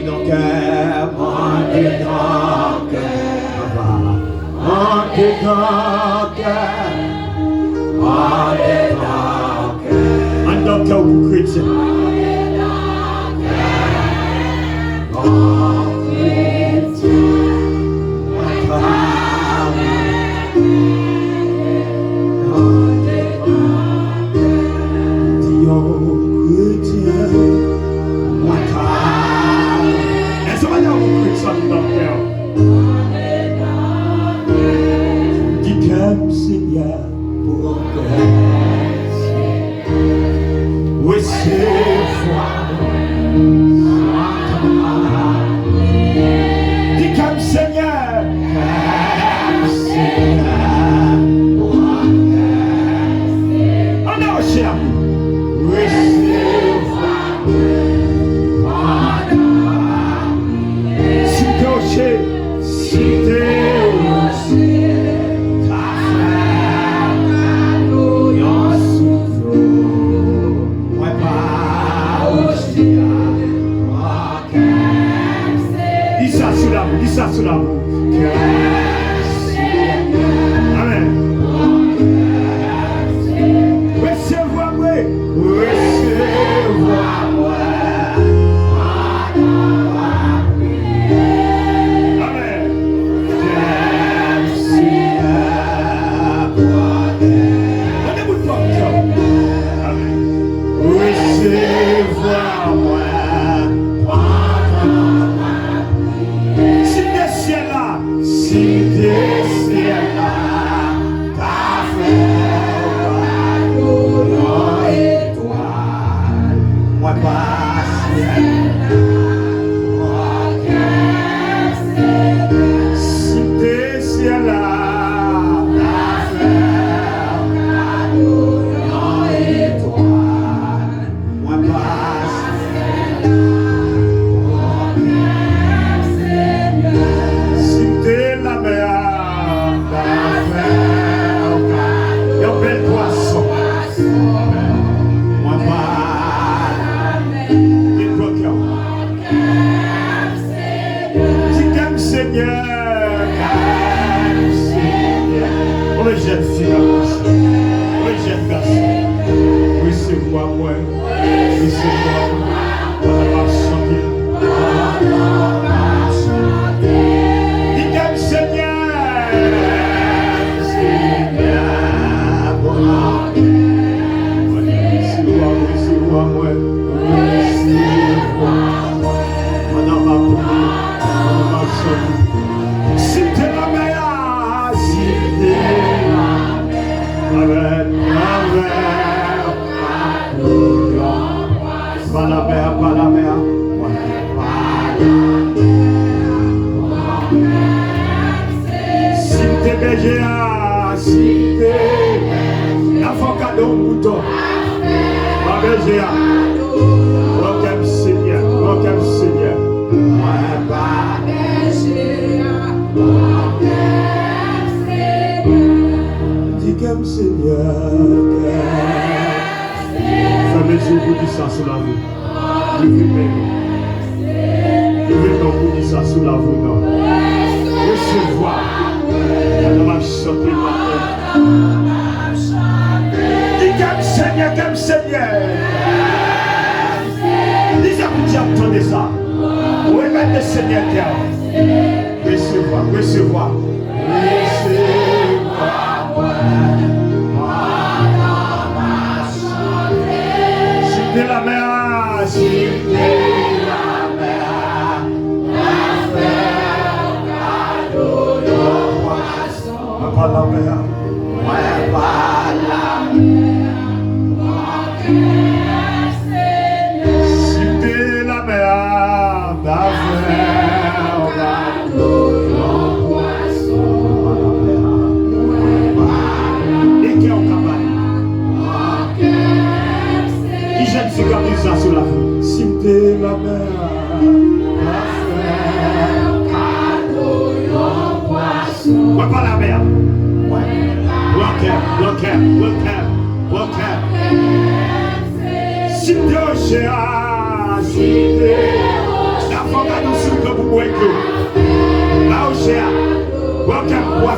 dans cœur, monte dans cœur, monte dans cœur, monte dans cœur, en dans cœur pour chrétien.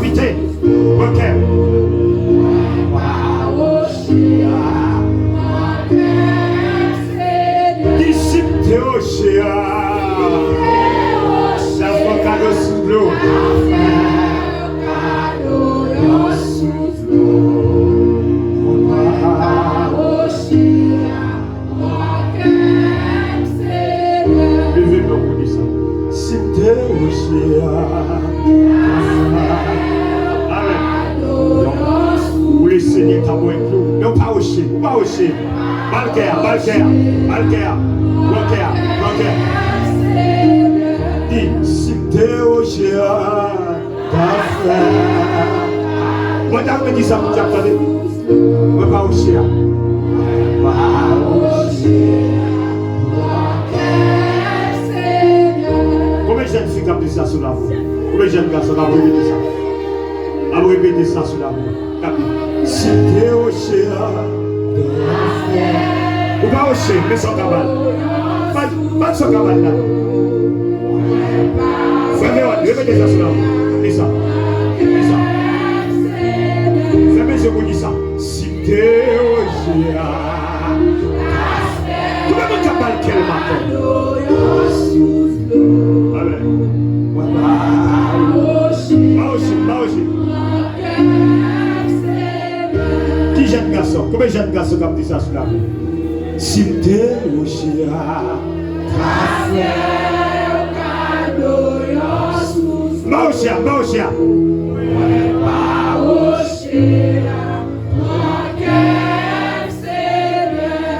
Capitaine. Ok. Disciple Théochea. L'avocat sous l'eau. Vous les seignez ta boue avec nous. Non, pas aussi, pas aussi. Balker. Dis, si t'es au chien, ta frère. Moi, t'as me dit ça, vous attendez. Moi, pas au chien. Combien de jeunes filles qui ont dit ça sur la voie? Combien de jeunes garçons qui ont répété ça? Ont répété ça sur la voie. Si t'es au chien, ou pas au chien, mais sans cabane. Pas sans cabane là. Répétez ça sur la voie. Dis ça. Fais mes yeux pour dire ça. Si t'es au chien. Tout le monde qui parle quel matin? Amen. Qui jeune garçon? Combien de jeunes garçons qui ont dit ça sur la rue? Si t'es au chien, Maosia.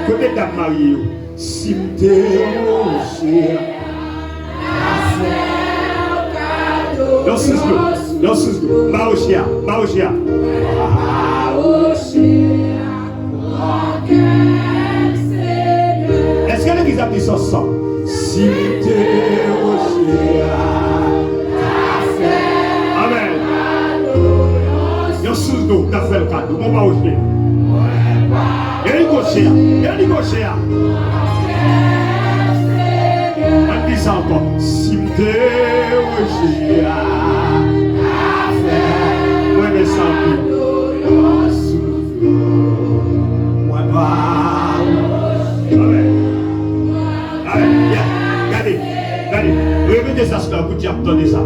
Côté dame mariée, si t'es au chien. Non, Maosia. Est-ce que l'église a dit ça sans? Si t'es au chien. Amen. Non, sous-nous, t'as fait le cadeau. Mon Maosia. Et il gauchea. On dit ça encore. Si t'es au chien. Moi, mes sans-plus. Regardez, répétez ça sur la route, attendez ça.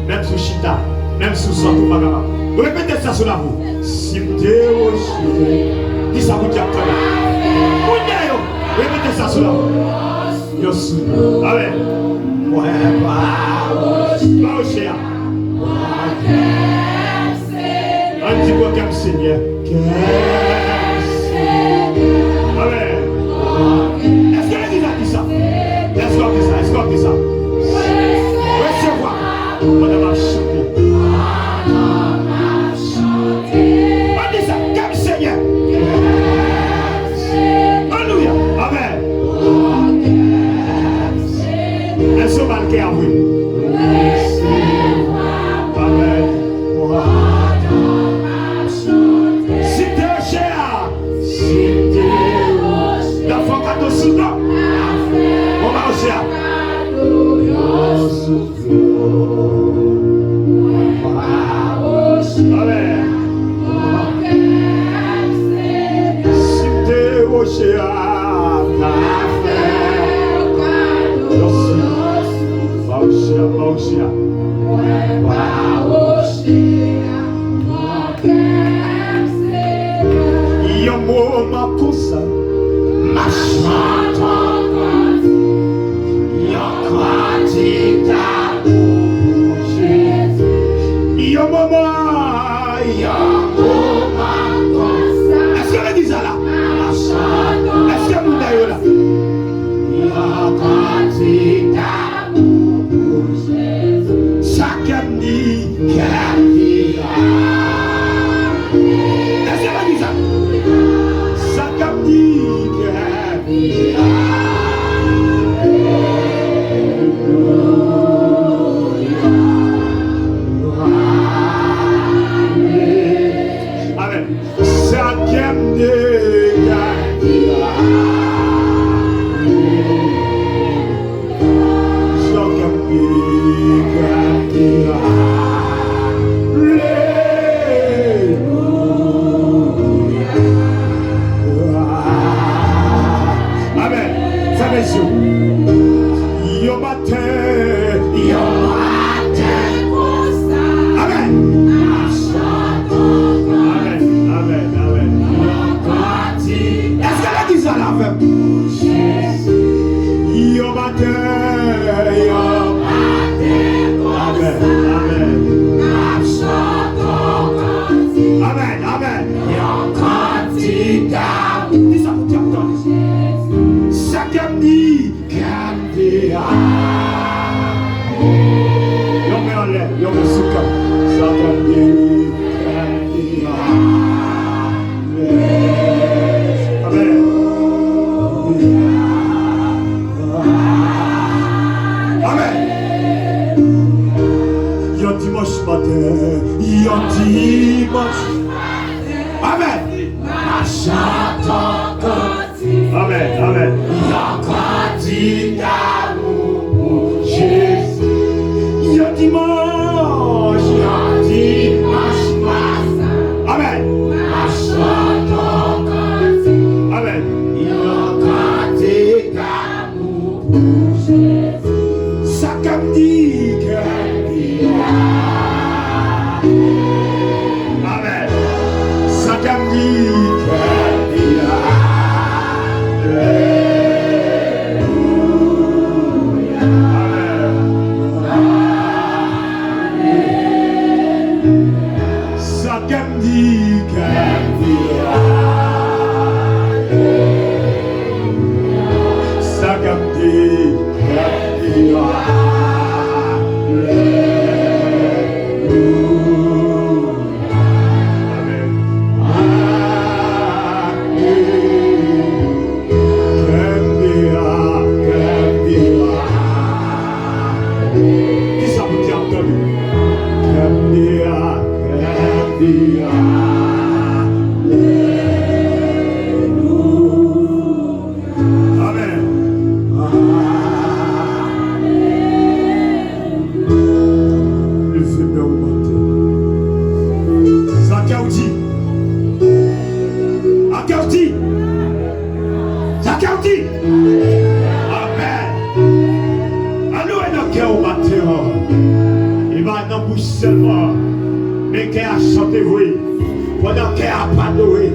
Même sous Chita, même sous Santo Pagama. Répétez ça sur la route. Si t'es au chien, dis ça, vous attendez. Répétez ça sur la route. Allez. Pas au chien. Un petit peu comme Seigneur. Amen. Est-ce que l'église a dit ça? Escortez ça. Recevoir. On va chanter. On dit ça, comme Seigneur. Alléluia. Amen. Est-ce qu'on va le faire, oui? Amen. Rele Yon met en l'air, yon met sous cap. Ça grandit, grandit. Amen. Amen. Yon dimanche matin, yon dimanche. Amen. Amen. Amen. Jésus. Yon dimanche. Amen. Amen. Ça comme dit que Amen. Ça comme dit seulement, mais qui a chanté, oui, pendant qu'elle a pardonné,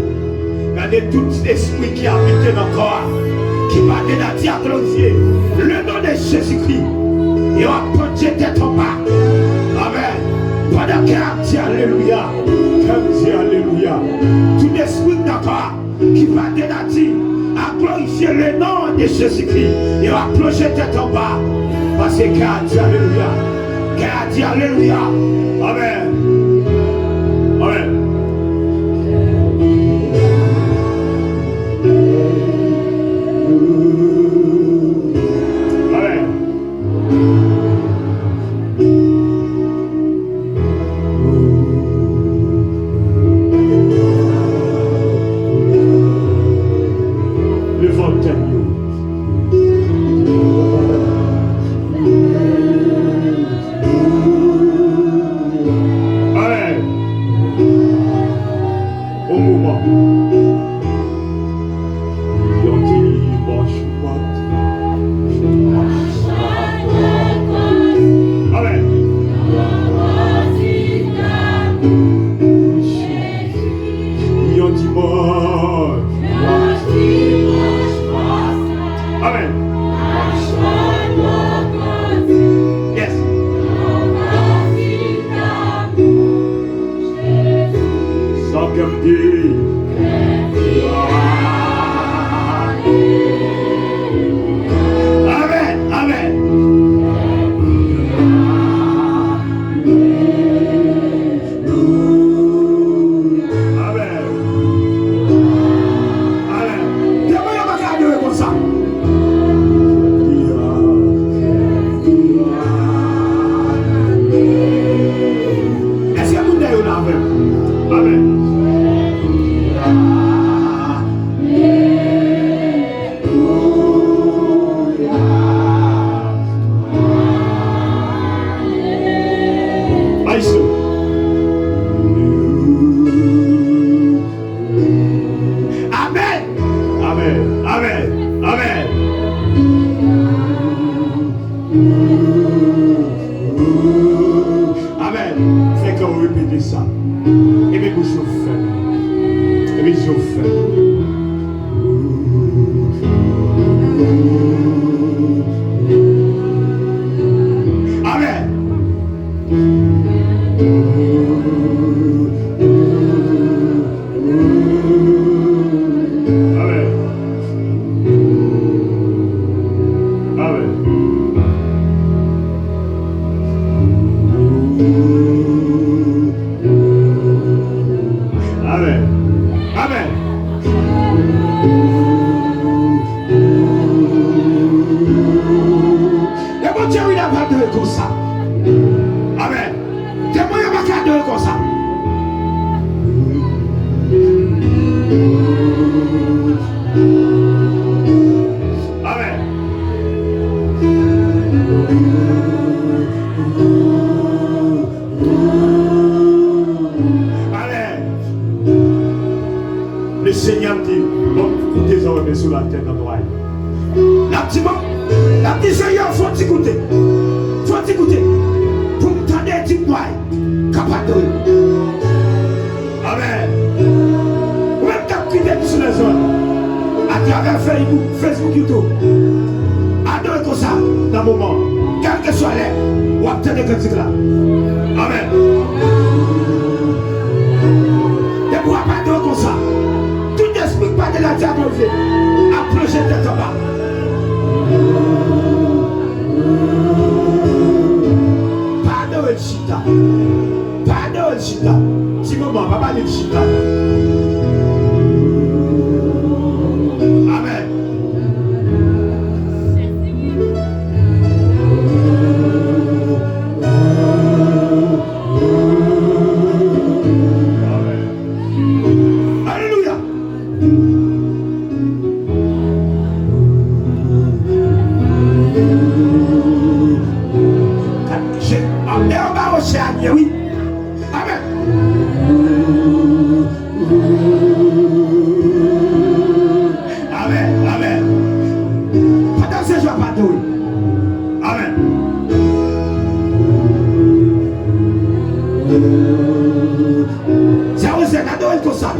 regardez tout l'esprit qui a habité dans le corps, qui va dans la diagnostier, le nom de Jésus-Christ, et on va porter tête en bas. Amen. Pendant qu'elle a dit Alléluia, qu'elle dit Alléluia, tout l'esprit dans le corps, qui va dans la diagnostier, à glorifier le nom de Jésus-Christ, et on va plonger tête en bas, parce qu'elle a dit Alléluia. Qu'elle a dit Alléluia. Amen. Amen. Amen. Le vent pas de comme ça. Amen. Des moyens pas de comme ça. Amen. Amen. Le Seigneur dit, bon, écoutez en remet sur la terre dans l'oreille. La petite la petite Seigneur, faut t'écouter. Faut t'écouter. Pour me tendre des petites moyens. Capable de. Amen. Ou même t'as sur les zones. À travers Facebook, YouTube. Adorez comme ça, dans le moment. Quel que soit l'air, ou obtenez des critiques là. Amen. Et pour abattre comme ça, tout esprit pas de la diabolisée, à plonger tête en bas. Pardon le chita. Pardon le chita. Petit moment, papa le chita. Amen. Alléluia. Oui. Amen. Amen. Amen. Pendant ces jours, pas de oui. Amen. C'est où c'est adoré comme ça.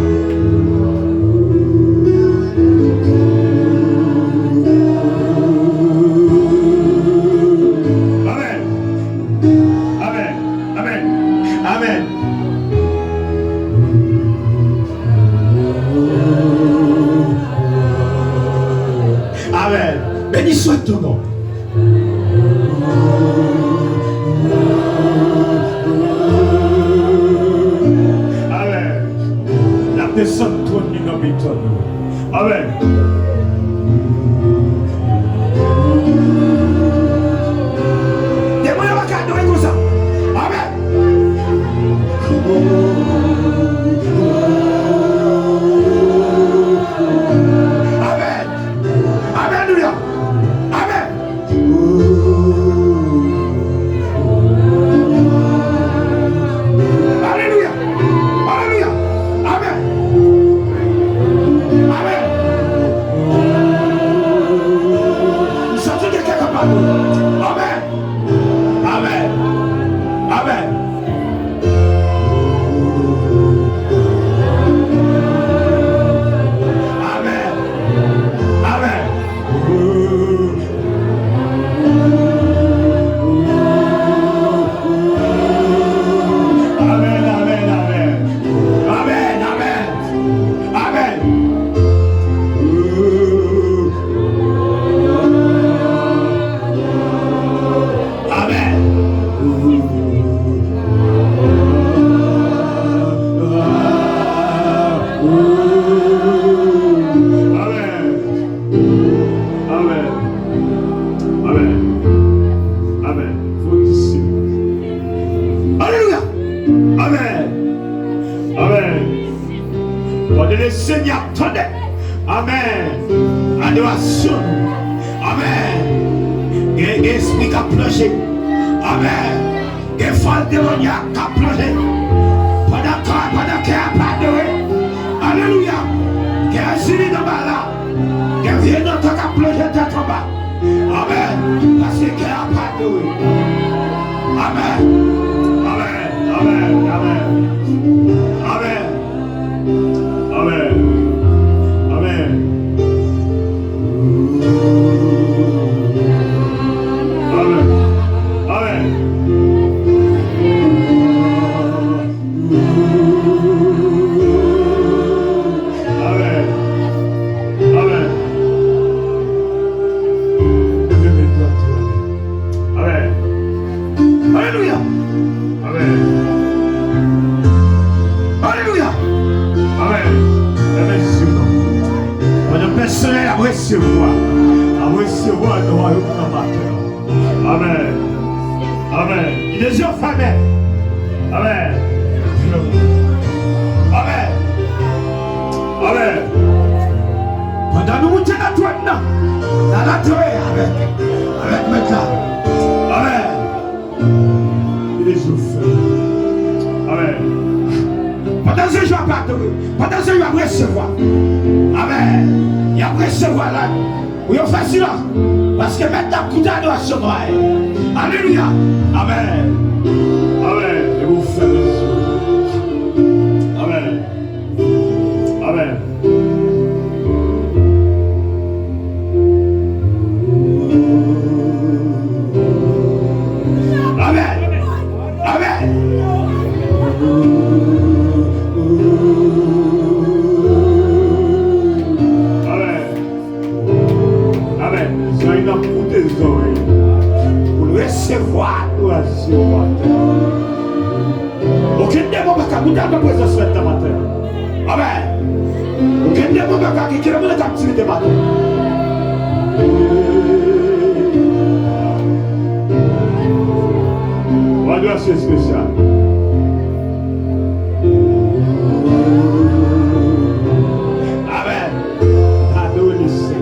Béni soit ton nom. Amen. La personne tourne du nom de ton nom. Amen. Des moyens à adorer comme ça. Amen. Amen. Alléluia. Amen. Alléluia. Alléluia. Amen. Amen. Nous sommes tous quelqu'un capable. Amen. Amen. Amen. Seigneur, attendez. Amen. Adoration. Amen. Esprit qui a plongé. Amen. Et fall démoniaque qui a plongé. Pendant qu'il a pas adoré. Alléluia. Qui a gilé dans bas là. Qui vient dans ton qui a plongé tête en bas. Amen. Parce qu'il a pas adoré. Amen. Amen. Amen. Amen. Amen. Amen. Amen. Amen. Amen. Amen. Amen. Amen. Alléluia. Amen. Alléluia. Amen. Personne à recevoir nos royaumes dans ma terre. Amen. Amen. Il est yeux fermés. Amen. Amen. Amen. Pendant nous montons la toile, dans la toile avec maintenant. Amen. Il est yeux fermés. Amen. Pendant ce jour, pendant ce jour, après recevoir. Amen. Il a recevoir là. Oui, on fait cela. Parce que maintenant, coup d'âne doit se voir. Alléluia. Amen. Amen. Et vous faites les yeux. Amen. Amen. Amen. Amen. Pour recevoir, nous recevoir. Aucun démon ne peut goûter à ta présence ce matin. Amen. Aucun démon ne peut quitter la captivité matin. On doit être spécial. Amen. Adonissez.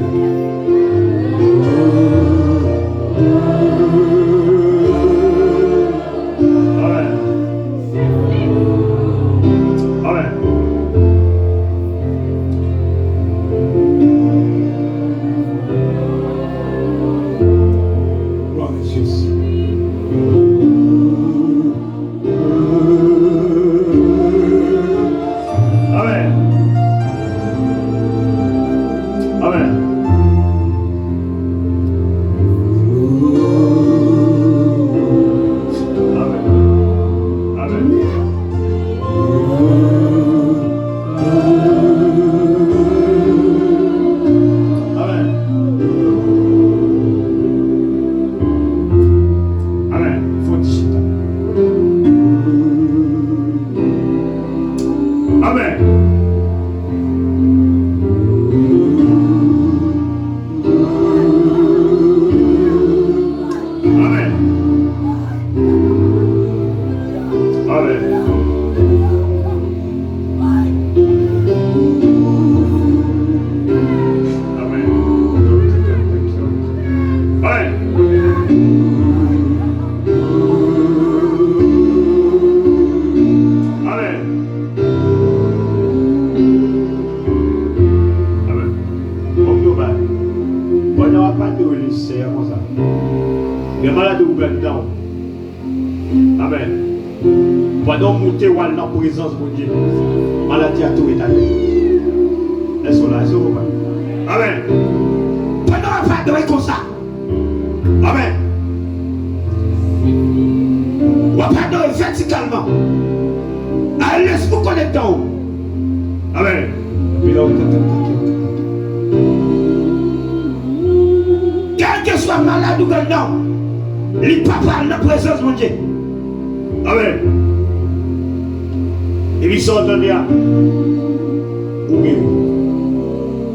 Présence de Dieu. Maladie à tout état. Est-ce qu'on a ça? Amen. Pendant pas de comme ça. Amen. On va pas de verticalement. Laisse-vous connaître en haut. Amen. Quel que soit malade ou non, il pas parle de la présence de Dieu. Amen. Et ils sont entendus à ou guérir,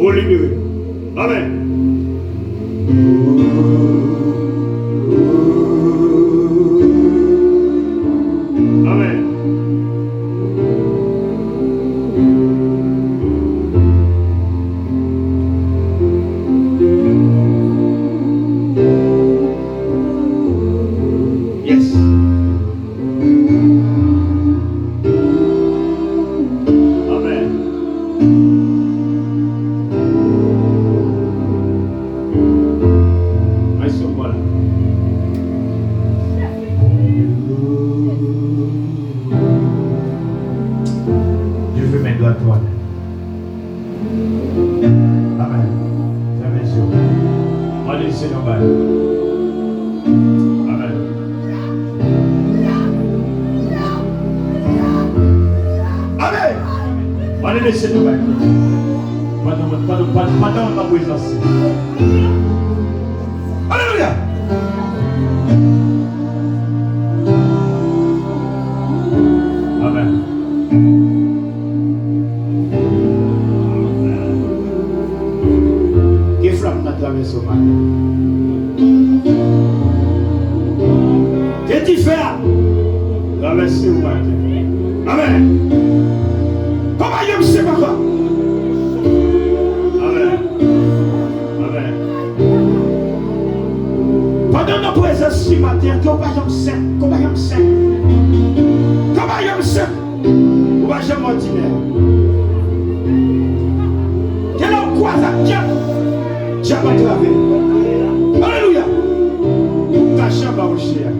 ou libérer. Amen. Amen. Yes. Alléluia. Amen. Qui frappe notre traverse au matin? Qui petit frère. Traversez vous matin. Amen. Comment il me sait encore? Amen. Amen. Pendant notre présence ce matin, comment il me sait? Comment il me sait? Comment il me sait? Ou pas jamais ordinaire. Quel est quoi ça? Dieu va travailler. Alléluia. Caché par le chien.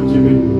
Dieu béni.